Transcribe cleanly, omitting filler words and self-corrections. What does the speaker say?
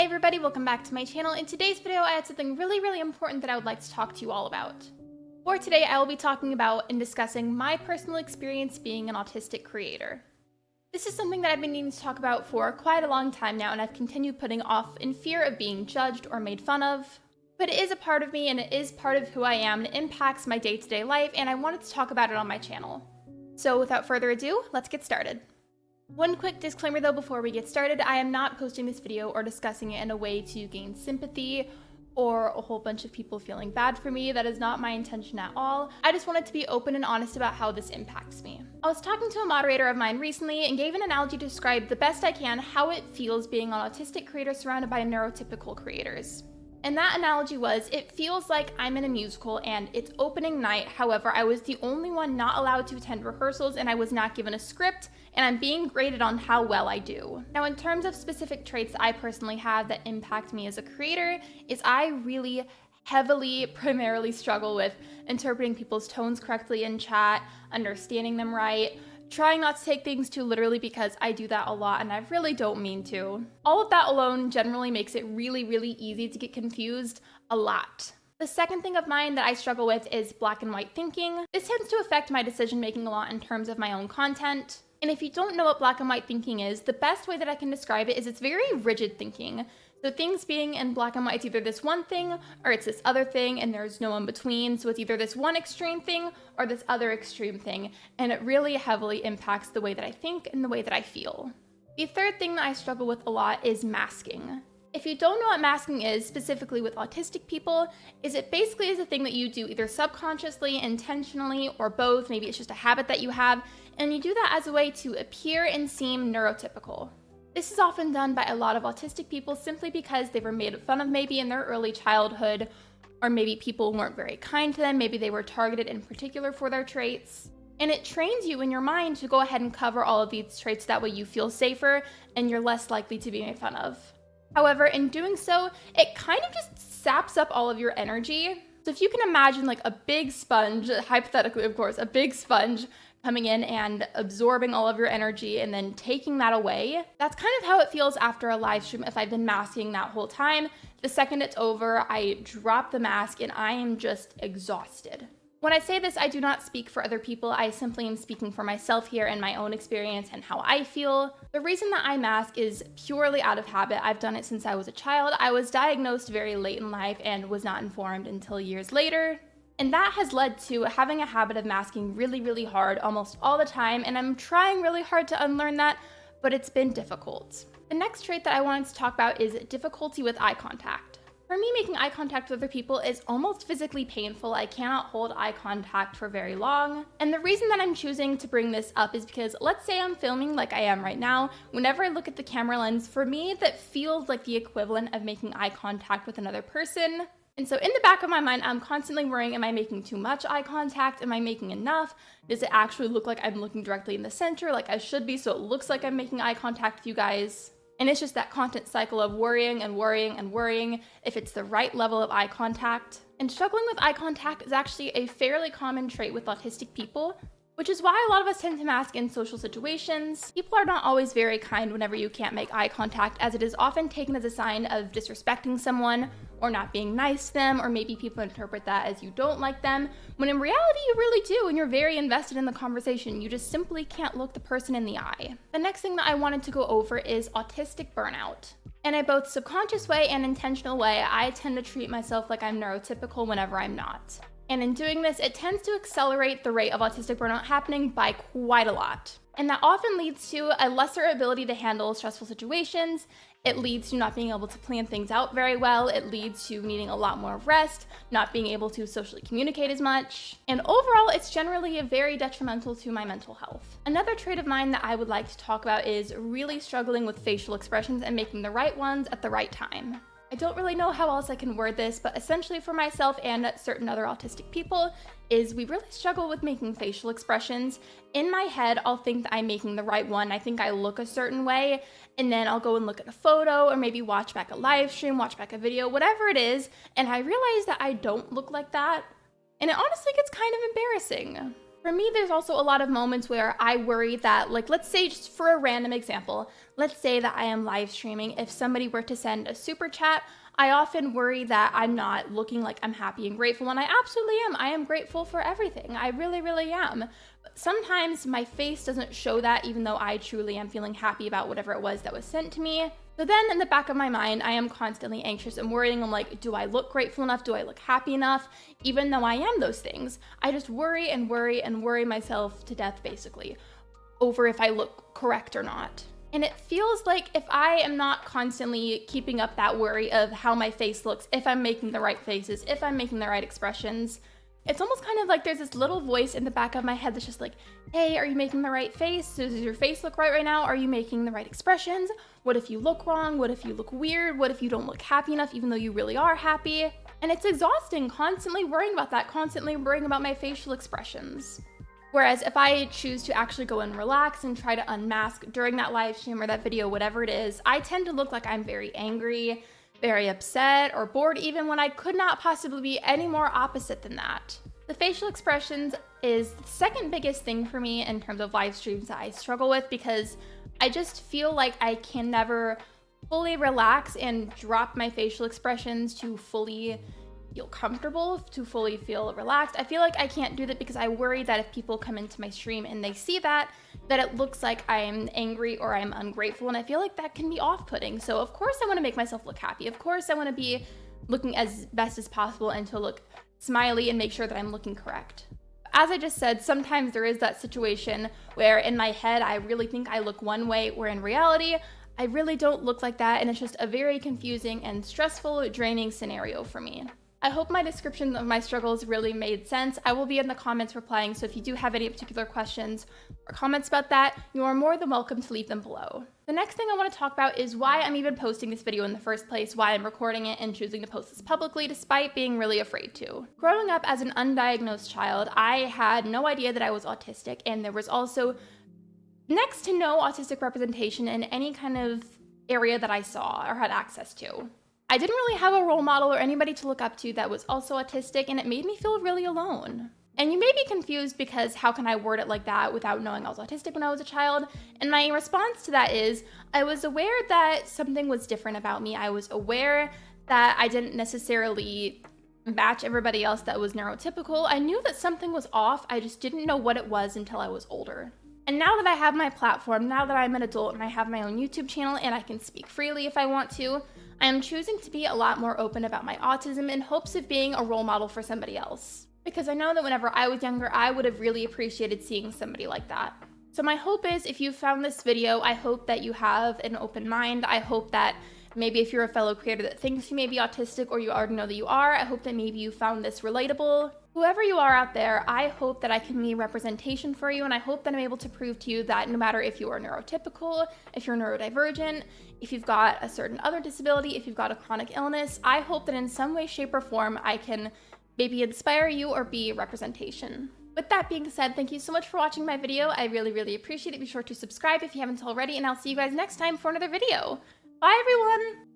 Hi everybody, welcome back to my channel. In today's video, I had something really important that I would like to talk to you all about. For today, I will be talking about and discussing my personal experience being an autistic creator. This is something that I've been needing to talk about for quite a long time now, and I've continued putting off in fear of being judged or made fun of. But it is a part of me and it is part of who I am and it impacts my day-to-day life, and I wanted to talk about it on my channel. So without further ado, let's get started. One quick disclaimer though before we get started, I am not posting this video or discussing it in a way to gain sympathy or a whole bunch of people feeling bad for me. That is not my intention at all. I just wanted to be open and honest about how this impacts me. I was talking to a moderator of mine recently and gave an analogy to describe the best I can how it feels being an autistic creator surrounded by neurotypical creators. And that analogy was, it feels like I'm in a musical and it's opening night. However, I was the only one not allowed to attend rehearsals and I was not given a script, and I'm being graded on how well I do. Now, in terms of specific traits that I personally have that impact me as a creator, is I really heavily, primarily struggle with interpreting people's tones correctly in chat, understanding them right, trying not to take things too literally because I do that a lot and I really don't mean to. All of that alone generally makes it really easy to get confused a lot. The second thing of mine that I struggle with is black and white thinking. This tends to affect my decision making a lot in terms of my own content. And if you don't know what black and white thinking is, the best way that I can describe it is it's very rigid thinking. So things being in black and white, it's either this one thing or it's this other thing, and there's no in between. So it's either this one extreme thing or this other extreme thing. And it really heavily impacts the way that I think and the way that I feel. The third thing that I struggle with a lot is masking. If you don't know what masking is, specifically with autistic people, is it basically is a thing that you do either subconsciously, intentionally, or both. Maybe it's just a habit that you have, and you do that as a way to appear and seem neurotypical. This is often done by a lot of autistic people simply because they were made fun of maybe in their early childhood, or maybe people weren't very kind to them, maybe they were targeted in particular for their traits. And it trains you in your mind to go ahead and cover all of these traits, that way you feel safer and you're less likely to be made fun of. However, in doing so, it kind of just saps up all of your energy. So if you can imagine like a big sponge, hypothetically of course, a big sponge coming in and absorbing all of your energy and then taking that away, that's kind of how it feels after a live stream if I've been masking that whole time. The second it's over, I drop the mask and I am just exhausted. When I say this, I do not speak for other people. I simply am speaking for myself here and my own experience and how I feel. The reason that I mask is purely out of habit. I've done it since I was a child. I was diagnosed very late in life and was not informed until years later. And that has led to having a habit of masking really hard almost all the time. And I'm trying really hard to unlearn that, but it's been difficult. The next trait that I wanted to talk about is difficulty with eye contact. For me, making eye contact with other people is almost physically painful. I cannot hold eye contact for very long. And the reason that I'm choosing to bring this up is because let's say I'm filming like I am right now. Whenever I look at the camera lens, for me, that feels like the equivalent of making eye contact with another person. And so in the back of my mind, I'm constantly worrying, am I making too much eye contact? Am I making enough? Does it actually look like I'm looking directly in the center like I should be, so it looks like I'm making eye contact with you guys? And it's just that constant cycle of worrying if it's the right level of eye contact. And struggling with eye contact is actually a fairly common trait with autistic people, which is why a lot of us tend to mask in social situations. People are not always very kind whenever you can't make eye contact, as it is often taken as a sign of disrespecting someone or not being nice to them, or maybe people interpret that as you don't like them, when in reality you really do and you're very invested in the conversation. You just simply can't look the person in the eye. The next thing that I wanted to go over is autistic burnout. In a both subconscious way and intentional way, I tend to treat myself like I'm neurotypical whenever I'm not. And in doing this, it tends to accelerate the rate of autistic burnout happening by quite a lot. And that often leads to a lesser ability to handle stressful situations. It leads to not being able to plan things out very well. It leads to needing a lot more rest, not being able to socially communicate as much. And overall, it's generally very detrimental to my mental health. Another trait of mine that I would like to talk about is really struggling with facial expressions and making the right ones at the right time. I don't really know how else I can word this, but essentially for myself and certain other autistic people is we really struggle with making facial expressions. In my head, I'll think that I'm making the right one. I think I look a certain way, and then I'll go and look at a photo or maybe watch back a live stream, watch back a video, whatever it is, and I realize that I don't look like that. And it honestly gets kind of embarrassing. For me, there's also a lot of moments where I worry that, like, let's say, just for a random example, let's say that I am live streaming. If somebody were to send a super chat, I often worry that I'm not looking like I'm happy and grateful, and I absolutely am. I am grateful for everything. I really, really am. But sometimes my face doesn't show that, even though I truly am feeling happy about whatever it was that was sent to me. So then in the back of my mind, I am constantly anxious and worrying. I'm like, do I look grateful enough? Do I look happy enough? Even though I am those things, I just worry and worry and worry myself to death, basically, over if I look correct or not. And it feels like if I am not constantly keeping up that worry of how my face looks, if I'm making the right faces, if I'm making the right expressions, it's almost kind of like there's this little voice in the back of my head that's just like, hey, are you making the right face? Does your face look right now? Are you making the right expressions? What if you look wrong? What if you look weird? What if you don't look happy enough, even though you really are happy? And it's exhausting, constantly worrying about that, constantly worrying about my facial expressions. Whereas if I choose to actually go and relax and try to unmask during that live stream or that video, whatever it is, I tend to look like I'm very angry, very upset, or bored, even when I could not possibly be any more opposite than that. The facial expressions is the second biggest thing for me in terms of live streams that I struggle with, because I just feel like I can never fully relax and drop my facial expressions to fully feel comfortable, to fully feel relaxed. I feel like I can't do that because I worry that if people come into my stream and they see that it looks like I'm angry or I'm ungrateful, and I feel like that can be off-putting. So of course I want to make myself look happy. Of course I want to be looking as best as possible and to look smiley and make sure that I'm looking correct. As I just said, sometimes there is that situation where in my head I really think I look one way, where in reality I really don't look like that, and it's just a very confusing and stressful, draining scenario for me. I hope my description of my struggles really made sense. I will be in the comments replying, so if you do have any particular questions or comments about that, you are more than welcome to leave them below. The next thing I want to talk about is why I'm even posting this video in the first place, why I'm recording it and choosing to post this publicly despite being really afraid to. Growing up as an undiagnosed child, I had no idea that I was autistic, and there was also next to no autistic representation in any kind of area that I saw or had access to. I didn't really have a role model or anybody to look up to that was also autistic, and it made me feel really alone. And you may be confused because how can I word it like that without knowing I was autistic when I was a child? And my response to that is, I was aware that something was different about me. I was aware that I didn't necessarily match everybody else that was neurotypical. I knew that something was off, I just didn't know what it was until I was older. And now that I have my platform, now that I'm an adult and I have my own YouTube channel and I can speak freely if I want to, I am choosing to be a lot more open about my autism in hopes of being a role model for somebody else. Because I know that whenever I was younger, I would have really appreciated seeing somebody like that. So my hope is, if you found this video, I hope that you have an open mind. I hope that maybe if you're a fellow creator that thinks you may be autistic, or you already know that you are, I hope that maybe you found this relatable. Whoever you are out there, I hope that I can be representation for you, and I hope that I'm able to prove to you that no matter if you are neurotypical, if you're neurodivergent, if you've got a certain other disability, if you've got a chronic illness, I hope that in some way, shape, or form, I can maybe inspire you or be representation. With that being said, thank you so much for watching my video. I really, really appreciate it. Be sure to subscribe if you haven't already, and I'll see you guys next time for another video. Bye, everyone!